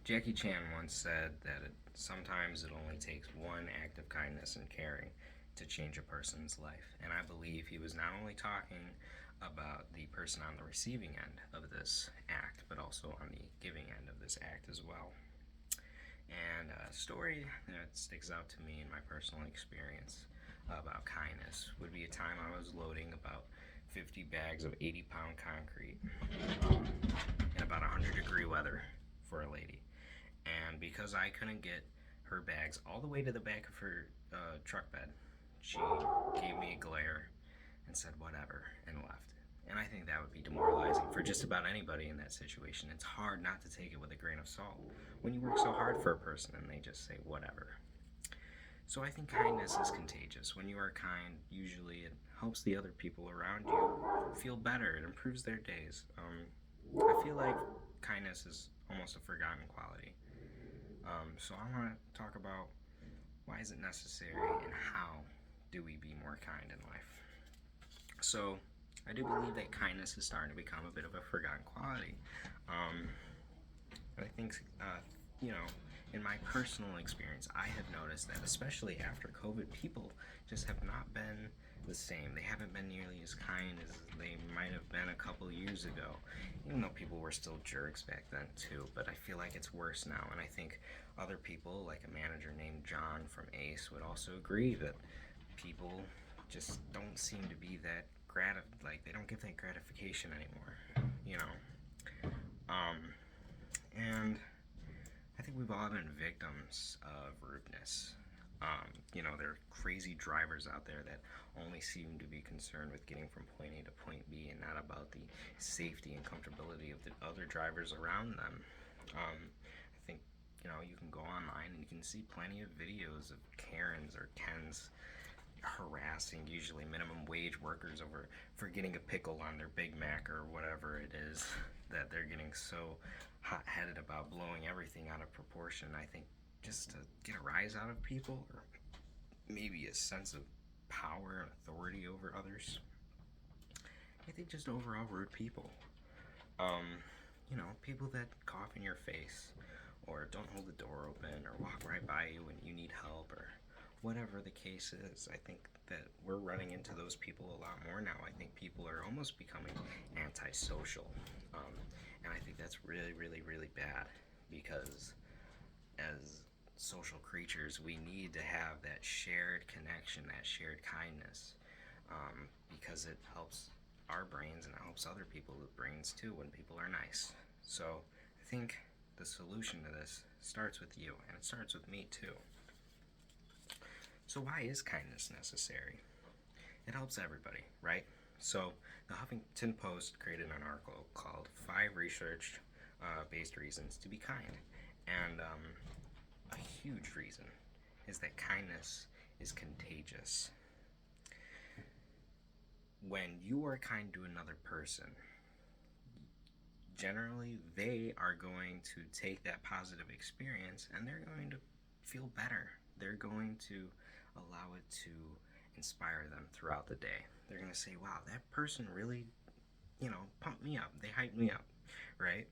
Jackie Chan once said that sometimes it only takes one act of kindness and caring to change a person's life. And I believe he was not only talking about the person on the receiving end of this act, but also on the giving end of this act as well. And a story that sticks out to me in my personal experience about kindness would be a time I was loading about 50 bags of 80-pound concrete in about 100-degree weather for a lady. And because I couldn't get her bags all the way to the back of her truck bed, she gave me a glare and said whatever and left. And I think that would be demoralizing for just about anybody in that situation. It's hard not to take it with a grain of salt when you work so hard for a person and they just say whatever. So I think kindness is contagious. When you are kind, usually it helps the other people around you feel better. It improves their days. I feel like kindness is almost a forgotten quality. So I want to talk about why is it necessary and how do we be more kind in life. So I do believe that kindness is starting to become a bit of a forgotten quality. Um, I think, you know, in my personal experience, I have noticed that especially after COVID, people just have not been the same. They haven't been nearly as kind as they might have been a couple years ago, even though people were still jerks back then too. But I feel like it's worse now, and I think other people, like a manager named John from Ace, would also agree that people just don't seem to be that like they don't get that gratification anymore, you know. Um, and I think we've all been victims of rudeness. There are crazy drivers out there that only seem to be concerned with getting from point A to point B and not about the safety and comfortability of the other drivers around them. I think, you can go online and you can see plenty of videos of Karens or Kens harassing usually minimum wage workers over for getting a pickle on their Big Mac or whatever it is that they're getting so hot-headed about blowing everything out of proportion. I think just to get a rise out of people or maybe a sense of power and authority over others. I think just overall rude people. People that cough in your face or don't hold the door open or walk right by you when you need help or whatever the case is. I think that we're running into those people a lot more now. I think people are almost becoming antisocial. And I think that's really, really, really bad because as social creatures, we need to have that shared connection, that shared kindness, because it helps our brains and it helps other people's brains too when people are nice. So I think the solution to this starts with you, and it starts with me too. So why is kindness necessary? It helps everybody, right? So the Huffington Post created an article called Five Research Based Reasons to Be Kind. And a huge reason is that kindness is contagious. When you are kind to another person, generally they are going to take that positive experience and they're going to feel better. They're going to allow it to inspire them throughout the day. They're going to say, wow, that person really, pumped me up. They hyped me up, right?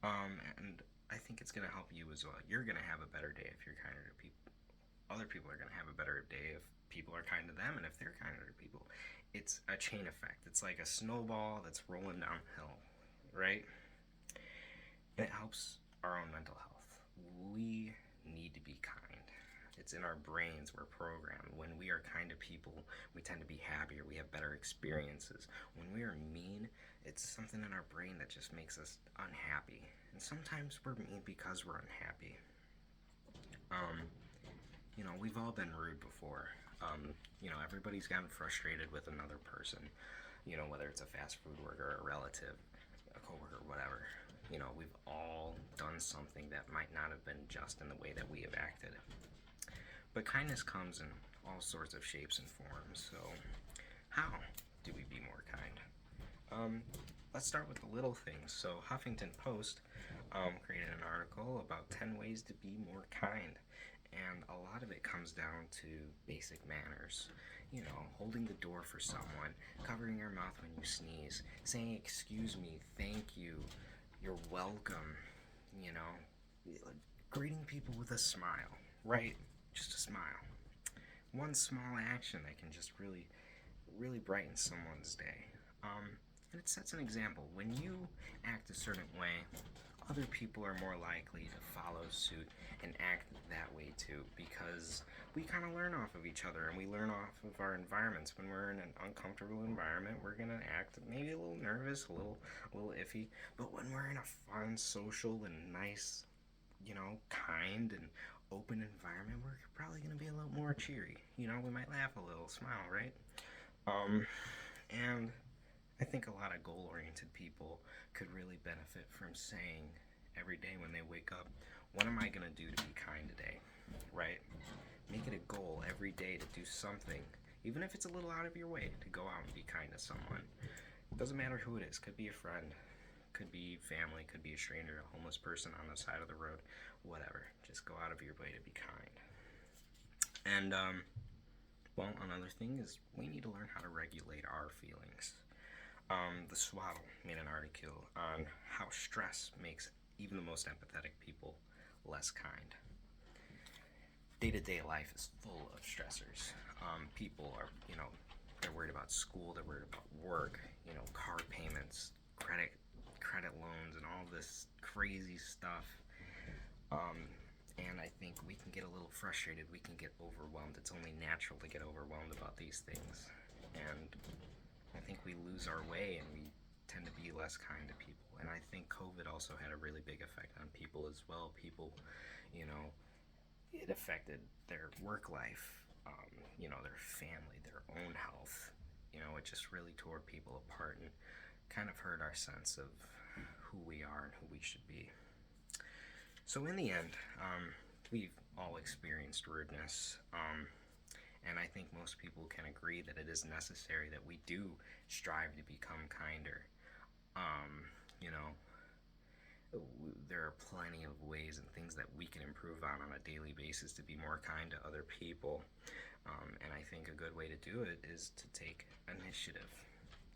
And I think it's going to help you as well. You're going to have a better day if you're kinder to people. Other people are going to have a better day if people are kind to them and if they're kinder to people. It's a chain effect. It's like a snowball that's rolling downhill, right? And it helps our own mental health. We need to be kind. It's in our brains. We're programmed. When we are kind to people, we tend to be happier. We have better experiences. When we are mean, it's something in our brain that just makes us unhappy. And sometimes we're mean because we're unhappy. We've all been rude before. Everybody's gotten frustrated with another person. Whether it's a fast food worker, a relative, a coworker, whatever. We've all done something that might not have been just in the way that we have acted. But kindness comes in all sorts of shapes and forms. So, how do we be more kind? Let's start with the little things. So, Huffington Post created an article about 10 ways to be more kind. And a lot of it comes down to basic manners. Holding the door for someone, covering your mouth when you sneeze, saying excuse me, thank you, you're welcome, you know, greeting people with a smile, right? Just a smile. One small action that can just really brighten someone's day. And it sets an example. When you act a certain way, other people are more likely to follow suit and act that way too, because we kind of learn off of each other and we learn off of our environments. When we're in an uncomfortable environment, we're gonna act maybe a little nervous, a little iffy. But when we're in a fun, social, and nice, kind and open environment, we're probably gonna be a little more cheery. We might laugh a little, smile, right? Um, and I think a lot of goal oriented people could really benefit from saying every day when they wake up, what am I going to do to be kind today? Right? Make it a goal every day to do something, even if it's a little out of your way, to go out and be kind to someone. It doesn't matter who it is, could be a friend, could be family, could be a stranger, a homeless person on the side of the road, whatever. Just go out of your way to be kind. And, well, another thing is we need to learn how to regulate our feelings. The Swaddle made an article on how stress makes even the most empathetic people less kind. Day to day life is full of stressors. People are, they're worried about school, they're worried about work, car payments, credit loans, and all this crazy stuff. And I think we can get a little frustrated. We can get overwhelmed. It's only natural to get overwhelmed about these things. And I think we lose our way and we tend to be less kind to people. And I think COVID also had a really big effect on people as well. People, you know, it affected their work life, their family, their own health. It just really tore people apart and kind of hurt our sense of who we are and who we should be. So in the end, we've all experienced rudeness. And I think most people can agree that it is necessary that we do strive to become kinder. Um, you know, there are plenty of ways and things that we can improve on a daily basis to be more kind to other people. And I think a good way to do it is to take initiative.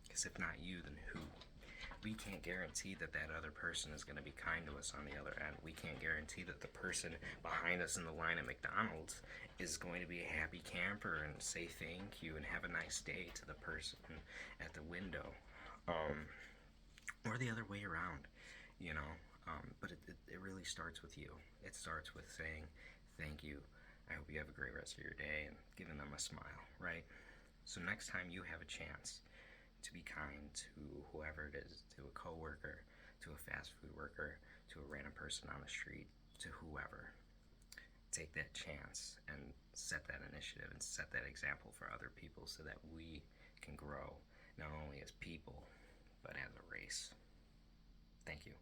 Because if not you, then who? We can't guarantee that that other person is going to be kind to us on the other end. We can't guarantee that the person behind us in the line at McDonald's is going to be a happy camper and say thank you and have a nice day to the person at the window. Or the other way around, you know. But it really starts with you. It starts with saying thank you. I hope you have a great rest of your day and giving them a smile, right? So next time you have a chance to be kind to whoever it is, to a coworker, to a fast food worker, to a random person on the street, to whoever. Take that chance and set that initiative and set that example for other people so that we can grow not only as people, but as a race. Thank you.